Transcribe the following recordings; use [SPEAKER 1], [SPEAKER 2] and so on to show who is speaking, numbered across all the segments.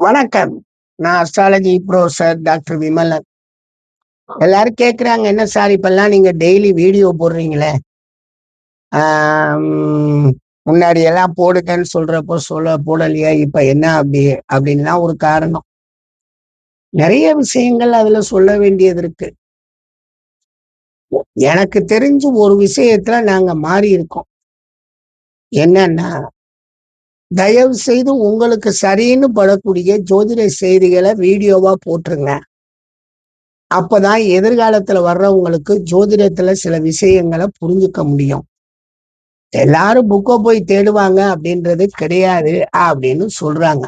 [SPEAKER 1] வணக்கம். நான் astrology professor doctor Vimalan. எல்லாரும் கேட்குறாங்க, என்ன சார் இப்பல்லாம் நீங்க டெய்லி வீடியோ போடுறீங்களே? முன்னாடி எல்லாம் போடுங்கன்னு சொல்றப்போ போடலையா? இப்ப என்ன அப்படின்லாம் ஒரு காரணம். நிறைய விஷயங்கள் அதுல சொல்ல வேண்டியது இருக்கு. எனக்கு தெரிஞ்சு ஒரு விஷயத்துல நாங்க மாறி இருக்கோம். என்னன்னா, தயவு செய்து உங்களுக்கு சரின்னு படக்கூடிய ஜோதிட செய்திகளை வீடியோவா போட்டுருங்க. அப்பதான் எதிர்காலத்துல வர்றவங்களுக்கு ஜோதிடத்துல சில விஷயங்களை புரிஞ்சுக்க முடியும். எல்லாரும் புக்கை போய் தேடுவாங்க அப்படின்றது கிடையாது அப்படின்னு சொல்றாங்க.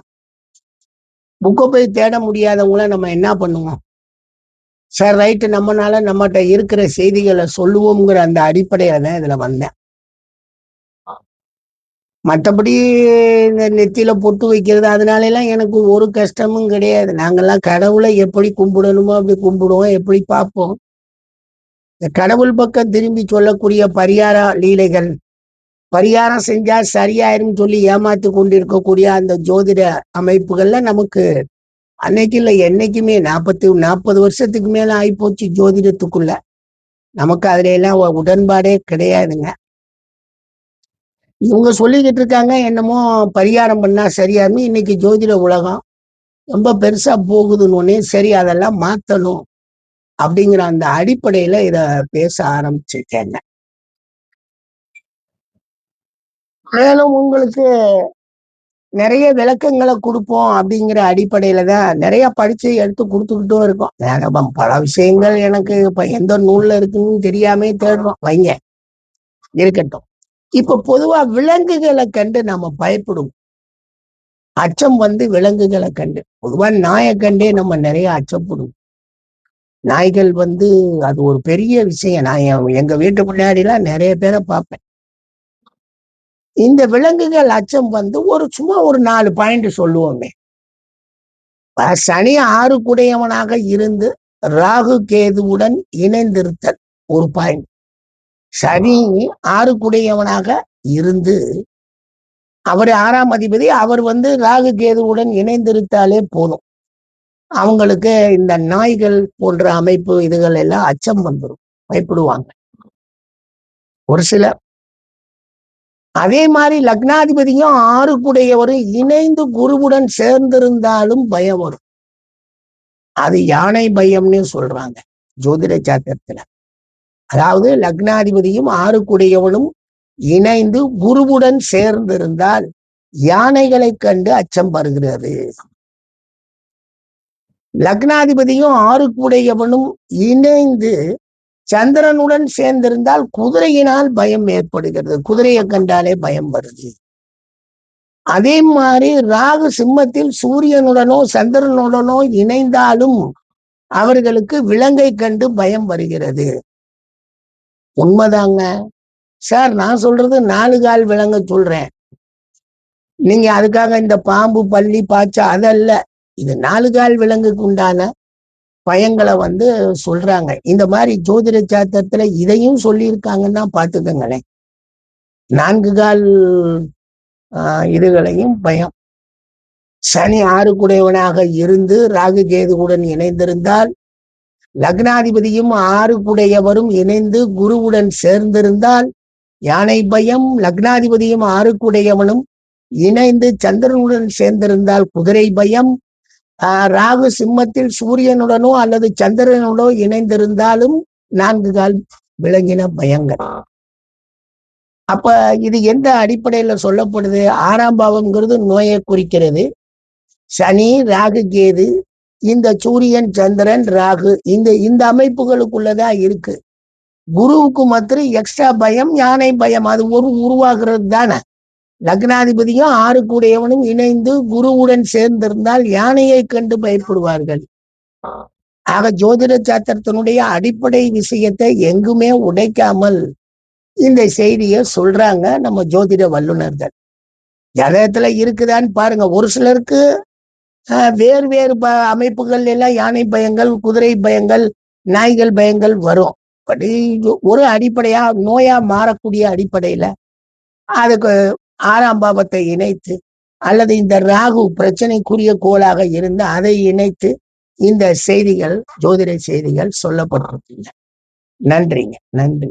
[SPEAKER 1] புக்கை போய் தேட முடியாதவங்கள நம்ம என்ன பண்ணுவோம்? சார் ரைட்டு, நம்மகிட்ட இருக்கிற செய்திகளை சொல்லுவோம்ங்கிற அந்த அடிப்படையில தான் இதுல வந்தேன். மற்றபடி இந்த நெத்தியில பொட்டு வைக்கிறது அதனால எல்லாம் எனக்கு ஒரு கஷ்டமும் கிடையாது. நாங்கெல்லாம் கடவுளை எப்படி கும்பிடணுமோ அப்படி கும்பிடுவோம், எப்படி பார்ப்போம். இந்த கடவுள் பக்கம் திரும்பி சொல்லக்கூடிய பரிகார லீலைகள், பரிகாரம் செஞ்சா சரியாயிரும் சொல்லி ஏமாத்தி கொண்டிருக்கக்கூடிய அந்த ஜோதிட அமைப்புகள்ல நமக்கு அன்னைக்கு இல்லை என்னைக்குமே 40 வருஷத்துக்கு மேல ஆயிப்போச்சு ஜோதிடத்துக்குள்ள. நமக்கு அதுல எல்லாம் உடன்பாடே கிடையாதுங்க. இவங்க சொல்லிக்கிட்டு இருக்காங்க என்னமோ பரிகாரம் பண்ணா சரியாருன்னு. இன்னைக்கு ஜோதிட உலகம் ரொம்ப பெருசா போகுதுன்னு சரி அதெல்லாம் மாத்தணும் அப்படிங்கிற அந்த அடிப்படையில இத பேச ஆரம்பிச்சிருக்கேங்க. மேலும் உங்களுக்கு நிறைய விளக்கங்களை கொடுப்போம் அப்படிங்கிற அடிப்படையில தான் நிறைய படிச்சு எடுத்து கொடுத்துக்கிட்டும் இருக்கோம். பல விஷயங்கள் எனக்கு இப்ப எந்த நூல்ல இருக்குன்னு தெரியாம தேடுறோம். வைங்க, இருக்கட்டும். இப்ப பொதுவா விலங்குகளை கண்டு நம்ம பயப்படுவோம். அச்சம் விலங்குகளை கண்டு, பொதுவா நாயை கண்டே நம்ம நிறைய அச்சப்படுவோம். நாய்கள் அது ஒரு பெரிய விஷயம். நான் எங்க வீட்டு முன்னாடிலாம் நிறைய பேரை பார்ப்பேன். இந்த விலங்குகள் அச்சம் சும்மா ஒரு 4 பாயிண்ட் சொல்லுவோமே. சனி 6 குடையவனாக இருந்து ராகு கேதுவுடன் இணைந்திருத்தல் ஒரு பாயிண்ட். சனி 6 குடையவனாக இருந்து அவர் 6ஆம் அதிபதி, அவர் ராகு கேதுவுடன் இணைந்திருத்தாலே போதும். அவங்களுக்கு இந்த நாய்கள் போன்ற அமைப்பு இதுகள் எல்லாம் அச்சம் வந்துடும், பயப்படுவாங்க ஒரு சிலர். அதே மாதிரி லக்னாதிபதியும் 6 குடையவரும் இணைந்து குருவுடன் சேர்ந்திருந்தாலும் பயம் வரும். அது யானை பயம்னு சொல்றாங்க ஜோதிட சாத்திரத்துல. அதாவது லக்னாதிபதியும் 6 குடையவனும் இணைந்து குருவுடன் சேர்ந்திருந்தால் யானைகளை கண்டு அச்சம் வருகிறது. லக்னாதிபதியும் 6 குடையவனும் இணைந்து சந்திரனுடன் சேர்ந்திருந்தால் குதிரையினால் பயம் ஏற்படுகிறது. குதிரையை கண்டாலே பயம் வருது. அதே மாதிரி ராகு சிம்மத்தில் சூரியனுடனோ சந்திரனுடனோ இணைந்தாலும் அவர்களுக்கு விலங்கை கண்டு பயம் வருகிறது. உண்மைதாங்க சார். நான் சொல்றது 4 கால் விலங்க சொல்றேன். நீங்க அதுக்காக இந்த பாம்பு பள்ளி பாய்ச்சா அதல்ல. இது 4 கால் விலங்குக்கு உண்டான பயங்களை சொல்றாங்க. இந்த மாதிரி ஜோதிட சாத்திரத்துல இதையும் சொல்லியிருக்காங்கன்னா பாத்துக்கங்களேன். 4 கால் இதுகளையும் பயம். சனி 6 குடையவனாக இருந்து ராகு கேதுவுடன் இணைந்திருந்தால், லக்னாதிபதியும் 6 குடையவரும் இணைந்து குருவுடன் சேர்ந்திருந்தால் யானை பயம். லக்னாதிபதியும் 6 குடையவனும் இணைந்து சந்திரனுடன் சேர்ந்திருந்தால் குதிரை பயம். ராகு சிம்மத்தில் சூரியனுடனோ அல்லது சந்திரனுடனோ இணைந்திருந்தாலும் 4 கால் விலங்கின பயங்கள். அப்ப இது எந்த அடிப்படையில சொல்லப்படுது? 6ஆம் பாவம்ங்கிறது நோயை குறிக்கிறது. சனி ராகு கேது, இந்த சூரியன் சந்திரன் ராகு, இந்த அமைப்புகளுக்குள்ளதான் இருக்கு. குருவுக்கு மாத்திரம் எக்ஸ்ட்ரா பயம், யானை பயம். அது உருவாகிறது தானே. லக்னாதிபதியும் 6 கூடையவனும் இணைந்து குருவுடன் சேர்ந்திருந்தால் யானையை கண்டு பயப்படுவார்கள். ஆக ஜோதிட சாத்திரத்தினுடைய அடிப்படை விஷயத்தை எங்குமே உடைக்காமல் இந்த செய்தியை சொல்றாங்க நம்ம ஜோதிட வல்லுநர்கள். ஜாதகத்துல இருக்குதான்னு பாருங்க. ஒரு சிலருக்கு வேறு வேறு அமைப்புகள் எல்லாம் யானை பயங்கள், குதிரை பயங்கள், நாய்கள் பயங்கள் வரும். பட் ஒரு அடிப்படையா நோயா மாறக்கூடிய அடிப்படையில அதுக்கு 6ஆம் பாவத்தை இணைத்து அல்லது இந்த ராகு பிரச்சனைக்குரிய கோளாக இருந்து அதை இணைத்து இந்த செய்திகள், ஜோதிட செய்திகள் சொல்லப்பட்டிருக்குங்க. நன்றிங்க, நன்றி.